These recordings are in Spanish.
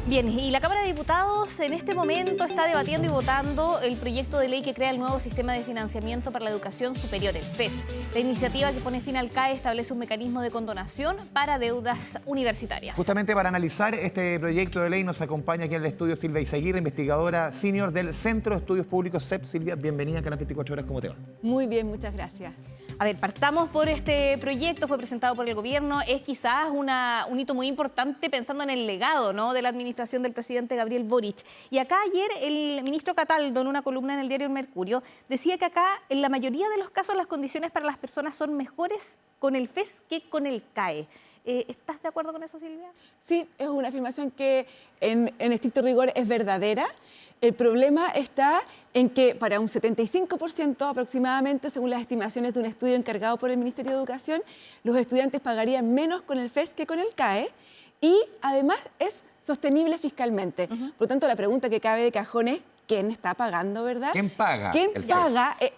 Bien, y la Cámara de Diputados en este momento está debatiendo y votando el proyecto de ley que crea el nuevo sistema de financiamiento para la educación superior, el FES. La iniciativa que pone fin al CAE establece un mecanismo de condonación para deudas universitarias. Justamente para analizar este proyecto de ley nos acompaña aquí en el estudio Silvia Izaguirre, investigadora senior del Centro de Estudios Públicos CEP. Silvia, bienvenida a Canal 24 Horas, ¿cómo te va? Muy bien, muchas gracias. A ver, partamos por este proyecto, fue presentado por el gobierno, es quizás un hito muy importante pensando en el legado, ¿no?, de la administración del presidente Gabriel Boric. Y acá ayer el ministro Cataldo, en una columna en el diario El Mercurio, decía que acá en la mayoría de los casos las condiciones para las personas son mejores con el FES que con el CAE. ¿Estás de acuerdo con eso, Silvia? Sí, es una afirmación que en estricto rigor es verdadera. El problema está en que para un 75% aproximadamente, según las estimaciones de un estudio encargado por el Ministerio de Educación, los estudiantes pagarían menos con el FES que con el CAE y además es sostenible fiscalmente. Por lo tanto, la pregunta que cabe de cajón es ¿quién está pagando, verdad? ¿Quién paga? ¿Quién el paga FES?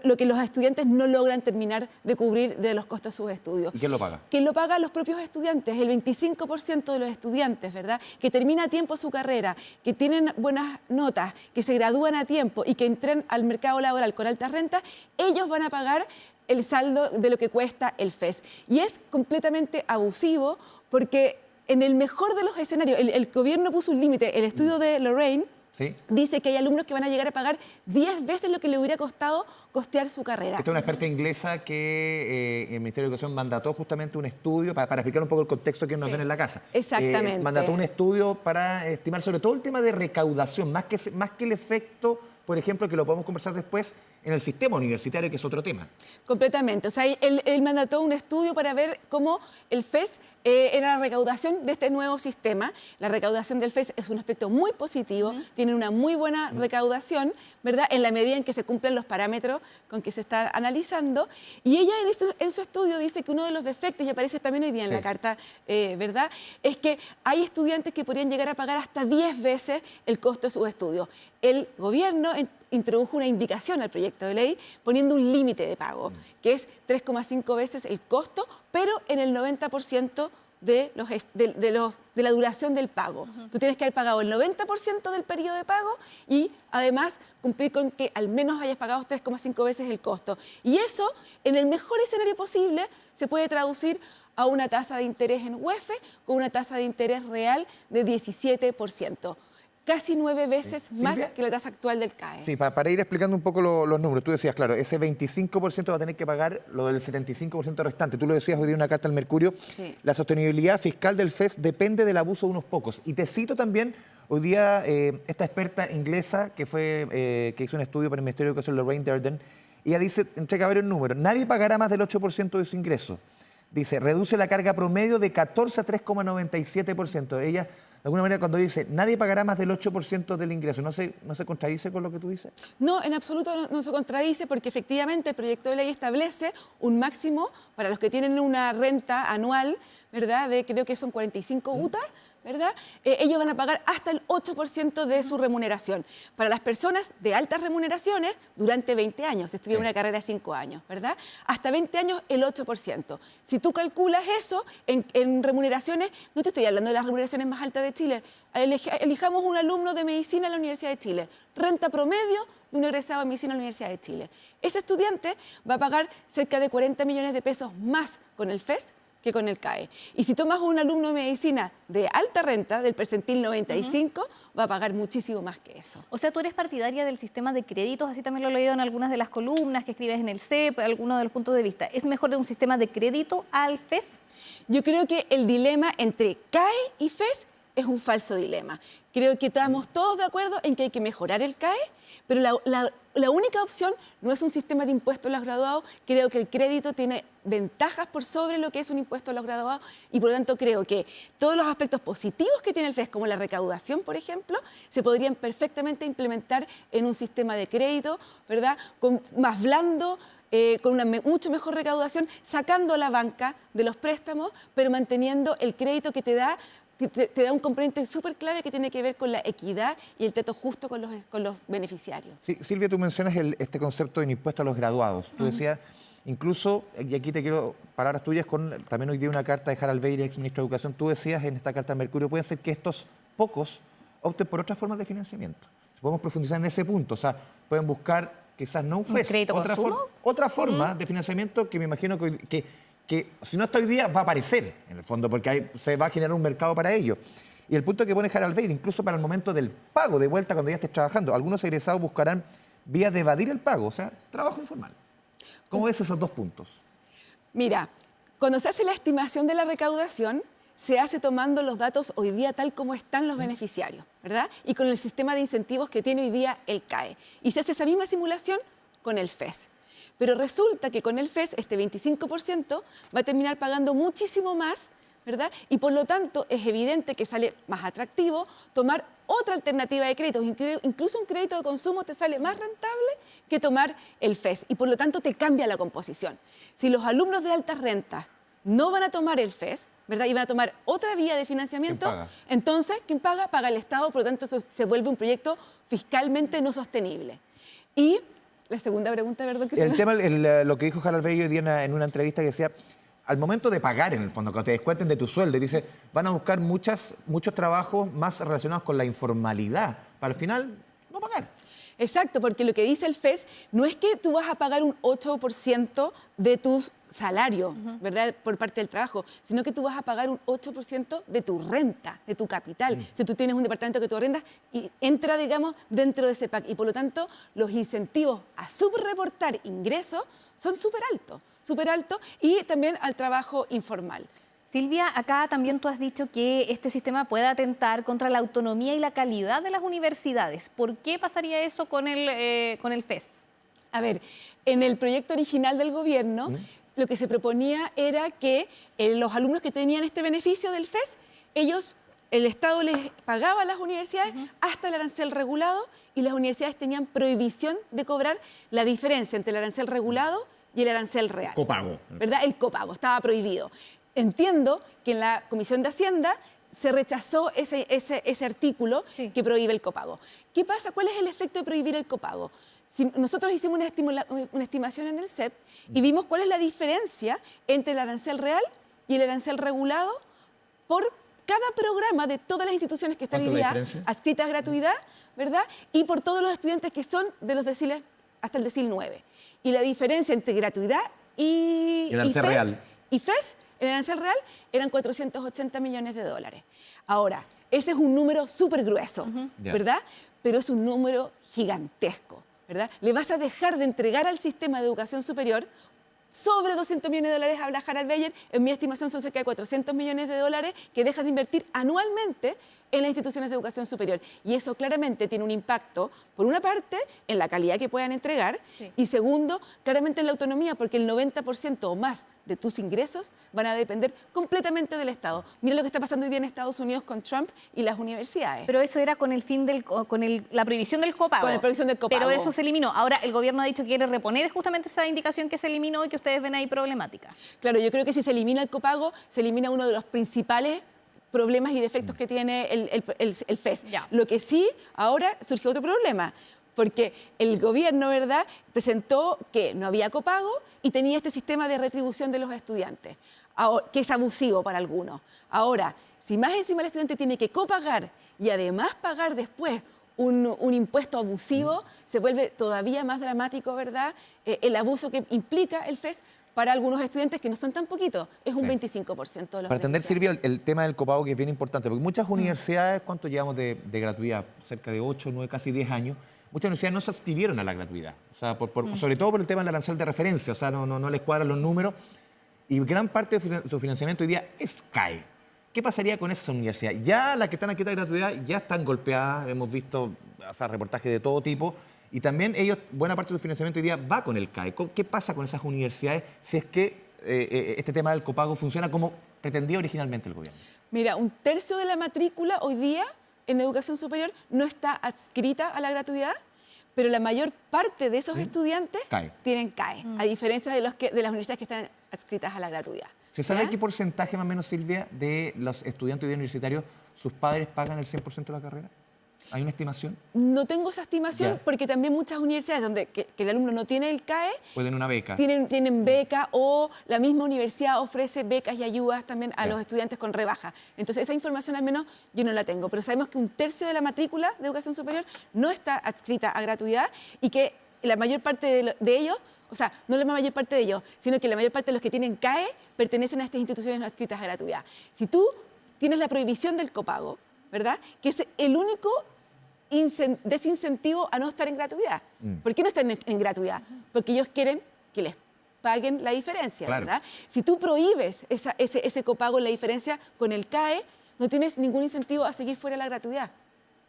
lo que los estudiantes no logran terminar de cubrir de los costos de sus estudios? ¿Y quién lo paga? ¿Quién lo paga? Los propios estudiantes. El 25% de los estudiantes, ¿verdad?, que termina a tiempo su carrera, que tienen buenas notas, que se gradúan a tiempo y que entren al mercado laboral con altas rentas, ellos van a pagar el saldo de lo que cuesta el FES. Y es completamente abusivo porque en el mejor de los escenarios, el gobierno puso un límite. El estudio de Lorraine ¿Sí? dice que hay alumnos que van a llegar a pagar 10 veces lo que le hubiera costado costear su carrera. Esta es una experta inglesa que el Ministerio de Educación mandató justamente un estudio, para explicar un poco el contexto que nos ven en la casa. Exactamente. Mandató un estudio para estimar sobre todo el tema de recaudación, más que el efecto, por ejemplo, que lo podemos conversar después, en el sistema universitario, que es otro tema. Completamente. O sea, él mandató un estudio para ver cómo el FES era la recaudación de este nuevo sistema. La recaudación del FES es un aspecto muy positivo, tiene una muy buena recaudación, ¿verdad?, en la medida en que se cumplen los parámetros con que se está analizando. Y ella en su estudio dice que uno de los defectos, y aparece también hoy día en la carta, ¿verdad?, es que hay estudiantes que podrían llegar a pagar hasta 10 veces el costo de sus estudios. El gobierno introdujo una indicación al proyecto de ley poniendo un límite de pago, que es 3,5 veces el costo, pero en el 90% de la duración del pago. Tú tienes que haber pagado el 90% del periodo de pago y además cumplir con que al menos hayas pagado 3,5 veces el costo. Y eso, en el mejor escenario posible, se puede traducir a una tasa de interés en UEF con una tasa de interés real de 17%. Casi 9 veces más que la tasa actual del CAE. Sí, para ir explicando un poco los números, tú decías, claro, ese 25% va a tener que pagar lo del 75% restante. Tú lo decías hoy día en una carta al Mercurio, la sostenibilidad fiscal del FES depende del abuso de unos pocos. Y te cito también hoy día esta experta inglesa que hizo un estudio para el Ministerio de Educación, Lorraine Durden. Ella dice, entrega varios números, nadie pagará más del 8% de su ingreso. Dice, reduce la carga promedio de 14 a 3,97%. Ella, de alguna manera, cuando dice, nadie pagará más del 8% del ingreso, ¿no se contradice con lo que tú dices? No, en absoluto no se contradice, porque efectivamente el proyecto de ley establece un máximo para los que tienen una renta anual, ¿verdad?, de creo que son 45 UTA, ¿verdad? Ellos van a pagar hasta el 8% de su remuneración. Para las personas de altas remuneraciones, durante 20 años, estudian una carrera de 5 años, ¿verdad? Hasta 20 años, el 8%. Si tú calculas eso en remuneraciones, no te estoy hablando de las remuneraciones más altas de Chile. Elijamos un alumno de medicina en la Universidad de Chile. Renta promedio de un egresado de medicina en la Universidad de Chile. Ese estudiante va a pagar cerca de 40 millones de pesos más con el FES que con el CAE. Y si tomas un alumno de medicina de alta renta, del percentil 95, va a pagar muchísimo más que eso. O sea, tú eres partidaria del sistema de créditos, así también lo he leído en algunas de las columnas que escribes en el CEP, algunos de los puntos de vista. ¿Es mejor de un sistema de crédito al FES? Yo creo que el dilema entre CAE y FES es un falso dilema. Creo que estamos todos de acuerdo en que hay que mejorar el CAE, pero la única opción no es un sistema de impuestos a los graduados. Creo que el crédito tiene ventajas por sobre lo que es un impuesto a los graduados y por lo tanto creo que todos los aspectos positivos que tiene el FES, como la recaudación, por ejemplo, se podrían perfectamente implementar en un sistema de crédito, ¿verdad?, más blando, con una mucho mejor recaudación, sacando la banca de los préstamos, pero manteniendo el crédito que te da un componente súper clave que tiene que ver con la equidad y el trato justo con los beneficiarios. Sí, Silvia, tú mencionas este concepto de impuesto a los graduados. Tú decías, incluso, y aquí te quiero palabras tuyas, también hoy día una carta de Harald Weir, ex ministro de Educación, tú decías en esta carta al Mercurio, puede ser que estos pocos opten por otras formas de financiamiento. Podemos profundizar en ese punto, o sea, pueden buscar quizás no un FES, crédito consumo? Otra forma de financiamiento que me imagino que si no está hoy día va a aparecer en el fondo, porque se va a generar un mercado para ello. Y el punto que pone Harald Weir, incluso para el momento del pago de vuelta cuando ya estés trabajando, algunos egresados buscarán vías de evadir el pago, o sea, trabajo informal. ¿Cómo ves esos dos puntos? Mira, cuando se hace la estimación de la recaudación, se hace tomando los datos hoy día tal como están los beneficiarios, ¿verdad? Y con el sistema de incentivos que tiene hoy día el CAE. Y se hace esa misma simulación con el FES. Pero resulta que con el FES este 25% va a terminar pagando muchísimo más, ¿verdad? Y por lo tanto es evidente que sale más atractivo tomar otra alternativa de créditos. Incluso un crédito de consumo te sale más rentable que tomar el FES y por lo tanto te cambia la composición. Si los alumnos de altas rentas no van a tomar el FES, ¿verdad? Y van a tomar otra vía de financiamiento, entonces, ¿quién paga? Paga el Estado, por lo tanto, eso se vuelve un proyecto fiscalmente no sostenible. Y la segunda pregunta, ¿verdad? Lo que dijo Harald Weir hoy día en una entrevista que decía, al momento de pagar, en el fondo, cuando te descuenten de tu sueldo, y dice, van a buscar muchos trabajos más relacionados con la informalidad, para al final no pagar. Exacto, porque lo que dice el FES no es que tú vas a pagar un 8% de tu salario, ¿verdad?, por parte del trabajo, sino que tú vas a pagar un 8% de tu renta, de tu capital. Si tú tienes un departamento que tú arrendas y entra, digamos, dentro de ese PAC. Y por lo tanto, los incentivos a subreportar ingresos son súper altos y también al trabajo informal. Silvia, acá también tú has dicho que este sistema puede atentar contra la autonomía y la calidad de las universidades. ¿Por qué pasaría eso con el FES? A ver, en el proyecto original del gobierno, lo que se proponía era que los alumnos que tenían este beneficio del FES, el Estado les pagaba a las universidades hasta el arancel regulado y las universidades tenían prohibición de cobrar la diferencia entre el arancel regulado y el arancel real. Copago. ¿Verdad? El copago, estaba prohibido. Entiendo que en la Comisión de Hacienda se rechazó ese artículo que prohíbe el copago. ¿Qué pasa? ¿Cuál es el efecto de prohibir el copago? Si nosotros hicimos una estimación en el CEP y vimos cuál es la diferencia entre el arancel real y el arancel regulado por cada programa de todas las instituciones que están hoy día adscritas a gratuidad, ¿verdad? Y por todos los estudiantes que son de los deciles hasta el decil 9. Y la diferencia entre gratuidad y FES, el arancel real, eran 480 millones de dólares. Ahora, ese es un número súper grueso, ¿verdad? Pero es un número gigantesco, ¿verdad? Le vas a dejar de entregar al sistema de educación superior sobre 200 millones de dólares, habla Harald Weir, en mi estimación son cerca de 400 millones de dólares que dejas de invertir anualmente en las instituciones de educación superior. Y eso claramente tiene un impacto, por una parte, en la calidad que puedan entregar, y segundo, claramente en la autonomía, porque el 90% o más de tus ingresos van a depender completamente del Estado. Mira lo que está pasando hoy día en Estados Unidos con Trump y las universidades. Pero eso era con el fin la prohibición del copago. Con la prohibición del copago. Pero eso se eliminó. Ahora el gobierno ha dicho que quiere reponer justamente esa indicación que se eliminó y que ustedes ven ahí problemática. Claro, yo creo que si se elimina el copago, se elimina uno de los principales problemas y defectos que tiene el FES. Lo que sí, ahora surgió otro problema, porque el gobierno, ¿verdad?, presentó que no había copago y tenía este sistema de retribución de los estudiantes, que es abusivo para algunos. Ahora, si más encima el estudiante tiene que copagar y además pagar después un impuesto abusivo, se vuelve todavía más dramático, ¿verdad?, el abuso que implica el FES para algunos estudiantes que no son tan poquitos, es un 25% de los Para entender, Silvia, el tema del copago que es bien importante, porque muchas universidades, ¿cuánto llevamos de gratuidad? Cerca de 8, 9, casi 10 años. Muchas universidades no se adscribieron a la gratuidad, o sea, sobre todo por el tema del arancel de referencia, o sea, no les cuadran los números, y gran parte de su financiamiento hoy día es CAE. ¿Qué pasaría con esas universidades? Ya las que están aquí de gratuidad ya están golpeadas, hemos visto reportajes de todo tipo, y también ellos, buena parte de su financiamiento hoy día va con el CAE. ¿Qué pasa con esas universidades si es que este tema del copago funciona como pretendía originalmente el gobierno? Mira, 1/3 de la matrícula hoy día en educación superior no está adscrita a la gratuidad, pero la mayor parte de esos estudiantes tienen CAE, a diferencia de las universidades que están adscritas a la gratuidad. ¿Se sabe qué porcentaje más o menos, Silvia, de los estudiantes universitarios, sus padres pagan el 100% de la carrera? ¿Hay una estimación? No tengo esa estimación Ya. porque también muchas universidades donde que el alumno no tiene el CAE, Pueden una beca. tienen beca o la misma universidad ofrece becas y ayudas también a Ya. los estudiantes con rebaja. Entonces esa información al menos yo no la tengo, pero sabemos que 1/3 de la matrícula de educación superior no está adscrita a gratuidad y que la mayor parte de ellos, o sea, no la mayor parte de ellos, sino que la mayor parte de los que tienen CAE pertenecen a estas instituciones no adscritas a gratuidad. Si tú tienes la prohibición del copago, ¿verdad? Que es el único desincentivo a no estar en gratuidad. ¿Por qué no están en gratuidad? Porque ellos quieren que les paguen la diferencia, Claro. ¿verdad? Si tú prohíbes ese copago, la diferencia con el CAE, no tienes ningún incentivo a seguir fuera de la gratuidad.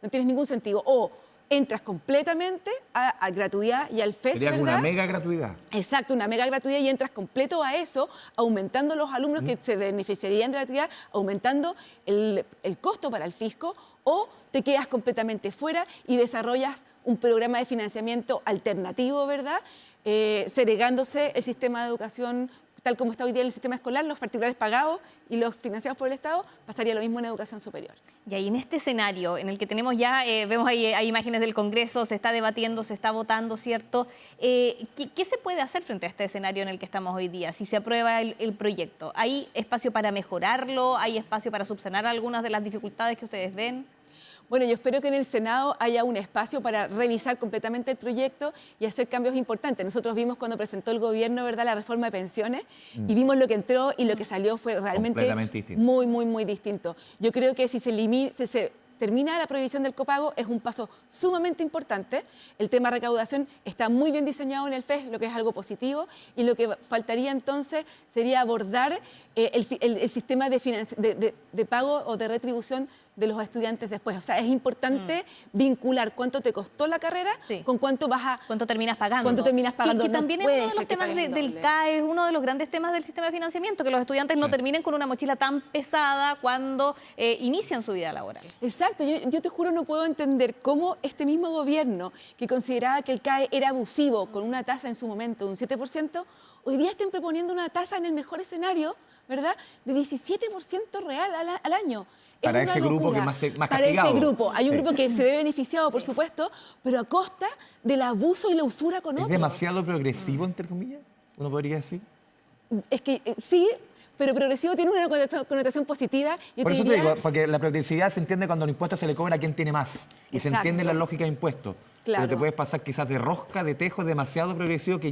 No tienes ningún sentido. O entras completamente a gratuidad y al FES, Sería como ¿verdad? una mega gratuidad. Exacto, una mega gratuidad y entras completo a eso, aumentando los alumnos que se beneficiarían de la gratuidad, aumentando el costo para el fisco, o te quedas completamente fuera y desarrollas un programa de financiamiento alternativo, ¿verdad? Segregándose el sistema de educación tal como está hoy día el sistema escolar, los particulares pagados y los financiados por el Estado, pasaría lo mismo en educación superior. Y ahí en este escenario en el que tenemos ya, vemos ahí hay imágenes del Congreso, se está debatiendo, se está votando, ¿cierto? ¿Qué se puede hacer frente a este escenario en el que estamos hoy día? Si se aprueba el proyecto, ¿hay espacio para mejorarlo? ¿Hay espacio para subsanar algunas de las dificultades que ustedes ven? Bueno, yo espero que en el Senado haya un espacio para revisar completamente el proyecto y hacer cambios importantes. Nosotros vimos cuando presentó el gobierno, ¿verdad?, la reforma de pensiones y vimos lo que entró y lo que salió fue realmente distinto. muy distinto. Yo creo que si se termina la prohibición del copago es un paso sumamente importante. El tema recaudación está muy bien diseñado en el FES, lo que es algo positivo, y lo que faltaría entonces sería abordar el sistema de pago o de retribución de los estudiantes después. O sea, es importante vincular cuánto te costó la carrera con cuánto vas a... ¿Cuánto terminas pagando? ¿Cuánto terminas pagando? Que también No es puede uno de ser los que temas pagues del doble. CAE, es uno de los grandes temas del sistema de financiamiento, que los estudiantes no terminen con una mochila tan pesada cuando inician su vida laboral. Exacto, yo te juro no puedo entender cómo este mismo gobierno que consideraba que el CAE era abusivo con una tasa en su momento de un 7%, hoy día estén proponiendo una tasa en el mejor escenario, ¿verdad?, de 17% real al año. Es Para una ese grupo locura. que más Para castigado. ese grupo. Hay un Sí. grupo que se ve beneficiado, por supuesto, pero a costa del abuso y la usura con ¿Es otros. demasiado progresivo, entre comillas? ¿Uno podría decir? Es que sí, pero progresivo tiene una connotación positiva. Yo Por eso te diría- digo, porque la progresividad se entiende cuando el impuesto se le cobra a quien tiene más. Y se Exacto. entiende la lógica de impuestos. Claro. Pero te puedes pasar quizás de rosca, de tejo, demasiado progresivo que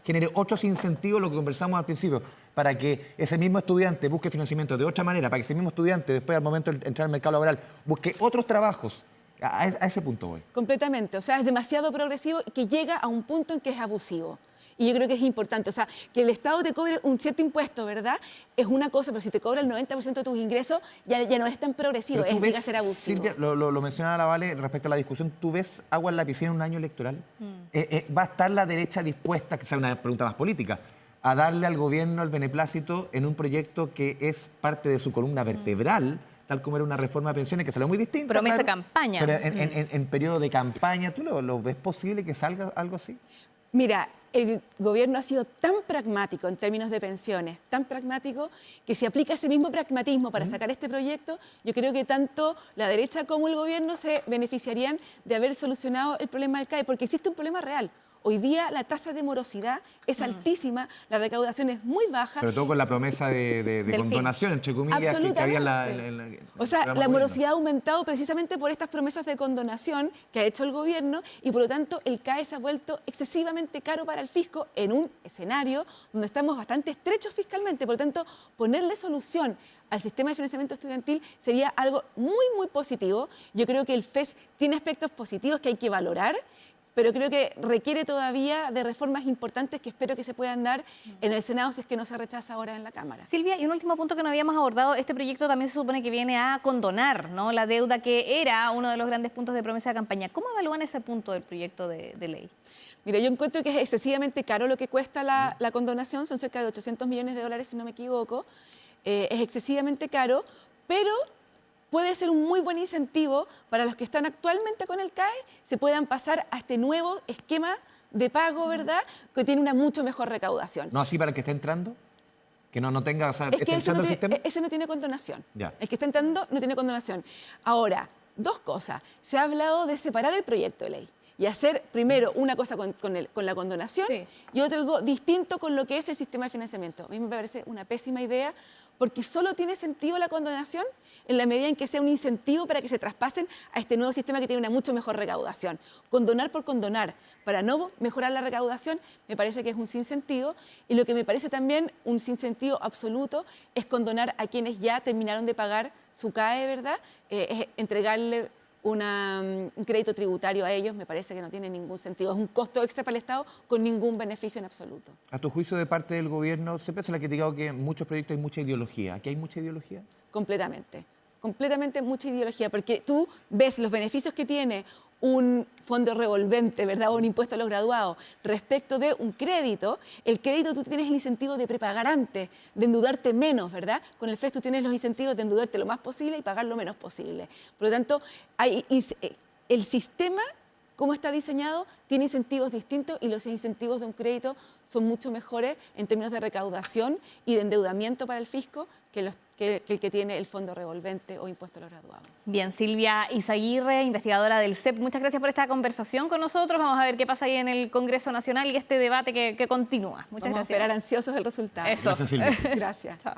genere otros incentivos, lo que conversamos al principio, para que ese mismo estudiante busque financiamiento de otra manera, para que ese mismo estudiante después al momento de entrar al mercado laboral busque otros trabajos. A ese punto voy. Completamente, o sea, es demasiado progresivo que llega a un punto en que es abusivo. Y yo creo que es importante, o sea, que el Estado te cobre un cierto impuesto, ¿verdad? Es una cosa, pero si te cobra el 90% de tus ingresos, ya no es tan progresivo, Pero tú llega a ser abusivo. Silvia, lo mencionaba la Vale respecto a la discusión, ¿tú ves agua en la piscina en un año electoral? ¿Va a estar la derecha dispuesta, que sea una pregunta más política, a darle al gobierno el beneplácito en un proyecto que es parte de su columna vertebral, tal como era una reforma de pensiones que salió muy distinta? Promesa claro, campaña. Pero en periodo de campaña, ¿tú lo ves posible que salga algo así? Mira, el gobierno ha sido tan pragmático en términos de pensiones, tan pragmático, que si aplica ese mismo pragmatismo para sacar este proyecto, yo creo que tanto la derecha como el gobierno se beneficiarían de haber solucionado el problema del CAE, porque existe un problema real. Hoy día la tasa de morosidad es altísima, la recaudación es muy baja. Sobre todo con la promesa de condonación, entre comillas, que había en la... O sea, la morosidad ha aumentado precisamente por estas promesas de condonación que ha hecho el gobierno y por lo tanto el CAE se ha vuelto excesivamente caro para el fisco en un escenario donde estamos bastante estrechos fiscalmente. Por lo tanto, ponerle solución al sistema de financiamiento estudiantil sería algo muy positivo. Yo creo que el FES tiene aspectos positivos que hay que valorar, pero creo que requiere todavía de reformas importantes que espero que se puedan dar en el Senado si es que no se rechaza ahora en la Cámara. Silvia, y un último punto que no habíamos abordado, este proyecto también se supone que viene a condonar, ¿no?, la deuda, que era uno de los grandes puntos de promesa de campaña. ¿Cómo evalúan ese punto del proyecto de ley? Mira, yo encuentro que es excesivamente caro lo que cuesta la condonación, son cerca de 800 millones de dólares si no me equivoco, es excesivamente caro, pero puede ser un muy buen incentivo para los que están actualmente con el CAE, se puedan pasar a este nuevo esquema de pago, ¿verdad?, que tiene una mucho mejor recaudación. ¿No así para el que está entrando? Que no tenga, o sea, Es está que ese entrando no, el sistema. ese no tiene condonación. Ya. El que está entrando no tiene condonación. Ahora, Dos cosas. Se ha hablado de separar el proyecto de ley y hacer primero una cosa con la condonación y otra algo distinto con lo que es el sistema de financiamiento. A mí me parece una pésima idea porque solo tiene sentido la condonación en la medida en que sea un incentivo para que se traspasen a este nuevo sistema que tiene una mucho mejor recaudación. Condonar por condonar para no mejorar la recaudación me parece que es un sinsentido, y lo que me parece también un sinsentido absoluto es condonar a quienes ya terminaron de pagar su CAE, ¿verdad? Es entregarle un crédito tributario a ellos, me parece que no tiene ningún sentido. Es un costo extra para el Estado con ningún beneficio en absoluto. A tu juicio, de parte del gobierno, siempre se le ha criticado que en muchos proyectos hay mucha ideología. ¿Aquí hay mucha ideología? Completamente. Completamente mucha ideología, porque tú ves los beneficios que tiene un fondo revolvente, ¿verdad? O un impuesto a los graduados respecto de un crédito. El crédito tú tienes el incentivo de prepagar antes, de endeudarte menos, ¿verdad? Con el FES tú tienes los incentivos de endeudarte lo más posible y pagar lo menos posible. Por lo tanto, el sistema, como está diseñado, tiene incentivos distintos, y los incentivos de un crédito son mucho mejores en términos de recaudación y de endeudamiento para el fisco que el que tiene el fondo revolvente o impuesto a los graduados. Bien, Silvia Izaguirre, investigadora del CEP, muchas gracias por esta conversación con nosotros. Vamos a ver qué pasa ahí en el Congreso Nacional y este debate que continúa. Muchas gracias. Vamos a esperar ansiosos el resultado. Eso. Gracias, Silvia. Gracias. Chao.